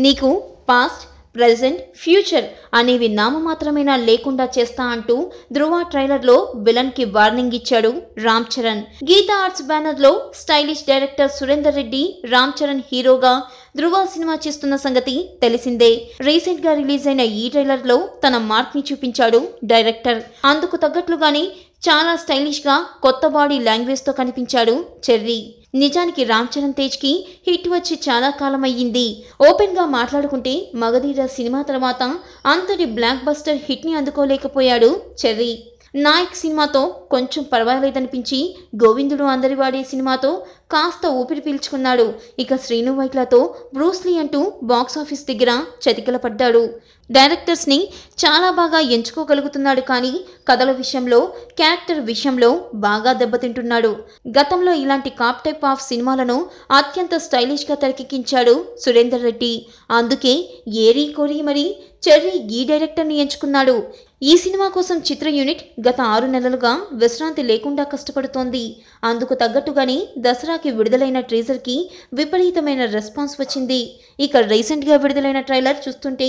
నీకు past, present, future అనేవి నామమాత్రమేనా లేకుండా చేస్తా అంటూ ధృవ ట్రైలర్లో విలన్కి వార్నింగ్ ఇచ్చాడు రామ్ చరణ్. గీతా ఆర్ట్స్ బ్యానర్లో స్టైలిష్ డైరెక్టర్ సురేందర్ రెడ్డి రామ్ చరణ్ హీరోగా ధృవ సినిమా చేస్తున్న సంగతి తెలిసిందే. రీసెంట్ గా రిలీజ్ అయిన ఈ ట్రైలర్లో తన మార్క్ ని చూపించాడు డైరెక్టర్. అందుకు తగ్గట్లుగానే చాలా స్టైలిష్ గా కొత్త బాడీ లాంగ్వేజ్ తో కనిపించాడు చెర్రీ. నిజానికి రామ్ చరణ్ తేజ్ కి హిట్ వచ్చి చాలా కాలం అయ్యింది. ఓపెన్ గా మాట్లాడుకుంటే మగధీర సినిమా తర్వాత అంతటి బ్లాక్ బస్టర్ హిట్ ని అందుకోలేకపోయాడు చెర్రీ. నాయక్ సినిమాతో కొంచెం పర్వాలేదనిపించి గోవిందుడు అందరివాడే సినిమాతో కాస్త ఊపిరి పీల్చుకున్నాడు. ఇక శ్రీను వైట్లతో బ్రూస్లీ అంటూ బాక్సాఫీస్ దగ్గర చతికిల పడ్డాడు. డైరెక్టర్స్ ని చాలా బాగా ఎంచుకోగలుగుతున్నాడు, కానీ కథల విషయంలో, క్యారెక్టర్ విషయంలో బాగా దెబ్బతింటున్నాడు. గతంలో ఇలాంటి కాప్ టైప్ ఆఫ్ సినిమాలను అత్యంత స్టైలిష్ గా తెరకెక్కించాడు సురేందర్ రెడ్డి. అందుకే ఏరీ కోరి మరి చెర్రీ ఈ డైరెక్టర్ ని ఎంచుకున్నాడు. ఈ సినిమా కోసం చిత్ర యూనిట్ గత 6 నెలలుగా విశ్రాంతి లేకుండా కష్టపడుతోంది. అందుకు తగ్గట్టుగానే దసరాకి విడుదలైన ట్రీజర్ కి విపరీతమైన రెస్పాన్స్ వచ్చింది. ఇక రీసెంట్ గా విడుదలైన ట్రైలర్ చూస్తుంటే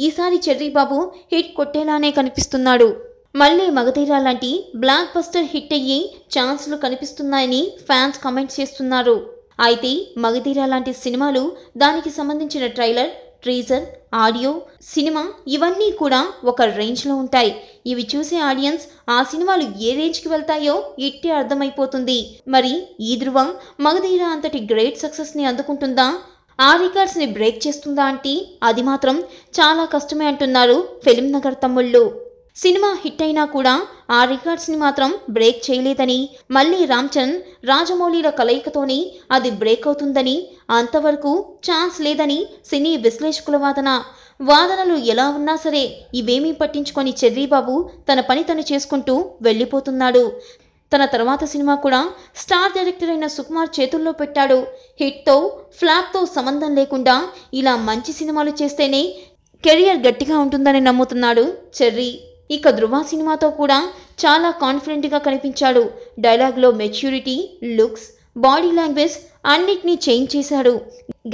ఈసారి చెర్రీ బాబు హిట్ కొట్టేలానే కనిపిస్తున్నాడు. మళ్ళీ మగధీర లాంటి బ్లాక్ బస్టర్ హిట్ అయ్యే ఛాన్సులు కనిపిస్తున్నాయని ఫ్యాన్స్ కామెంట్ చేస్తున్నారు. అయితే మగధీర లాంటి సినిమాలు, దానికి సంబంధించిన ట్రైలర్, ట్రీజర్, ఆడియో, సినిమా ఇవన్నీ కూడా ఒక రేంజ్లో ఉంటాయి. ఇవి చూసే ఆడియన్స్ ఆ సినిమాలు ఏ రేంజ్కి వెళ్తాయో ఇట్టే అర్థమైపోతుంది. మరి ఈ ధృవ మగధీర అంతటి గ్రేట్ సక్సెస్ని అందుకుంటుందా? ఆ రికార్డ్స్ని బ్రేక్ చేస్తుందా అంటే అది మాత్రం చాలా కష్టమే అంటున్నారు ఫిల్మ్ నగర్ తమ్ముళ్ళు. సినిమా హిట్ అయినా కూడా ఆ రికార్డ్స్ని మాత్రం బ్రేక్ చేయలేదని, మళ్ళీ రామ్ చరణ్, రాజమౌళిల కలయికతోనే అది బ్రేక్ అవుతుందని, అంతవరకు ఛాన్స్ లేదని సినీ విశ్లేషకుల వాదన. వాదనలు ఎలా ఉన్నా సరే ఇవేమీ పట్టించుకొని చెర్రీ బాబు తన పని తను చేసుకుంటూ వెళ్ళిపోతున్నాడు. తన తర్వాత సినిమా కూడా స్టార్ డైరెక్టర్ అయిన సుకుమార్ చేతుల్లో పెట్టాడు. హిట్తో ఫ్లాప్తో సంబంధం లేకుండా ఇలా మంచి సినిమాలు చేస్తేనే కెరియర్ గట్టిగా ఉంటుందని నమ్ముతున్నాడు చెర్రీ. ఇక ధృవ సినిమాతో కూడా చాలా కాన్ఫిడెంట్గా కనిపించాడు. డైలాగ్లో మెచ్యూరిటీ, లుక్స్, బాడీ లాంగ్వేజ్ అన్నిటినీ చేంజ్ చేశాడు.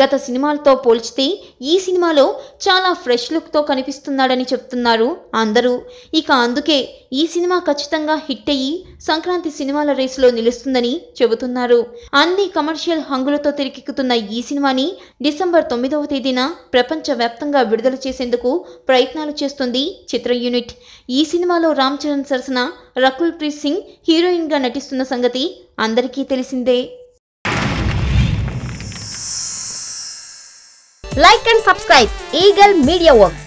గత సినిమాలతో పోల్చితే ఈ సినిమాలో చాలా ఫ్రెష్ లుక్తో కనిపిస్తున్నాడని చెప్తున్నారు అందరూ. ఇక అందుకే ఈ సినిమా ఖచ్చితంగా హిట్ అయ్యి సంక్రాంతి సినిమాల రేసులో నిలుస్తుందని చెబుతున్నారు. అన్ని కమర్షియల్ హంగులతో తెరకెక్కుతున్న ఈ సినిమాని డిసెంబర్ 9వ తేదీన ప్రపంచవ్యాప్తంగా విడుదల చేసేందుకు ప్రయత్నాలు చేస్తుంది చిత్ర యూనిట్. ఈ సినిమాలో రామ్ చరణ్ సరసన రకుల్ ప్రీత్ సింగ్ హీరోయిన్గా నటిస్తున్న సంగతి అందరికీ తెలిసిందే. Like and subscribe Eagle Media Works.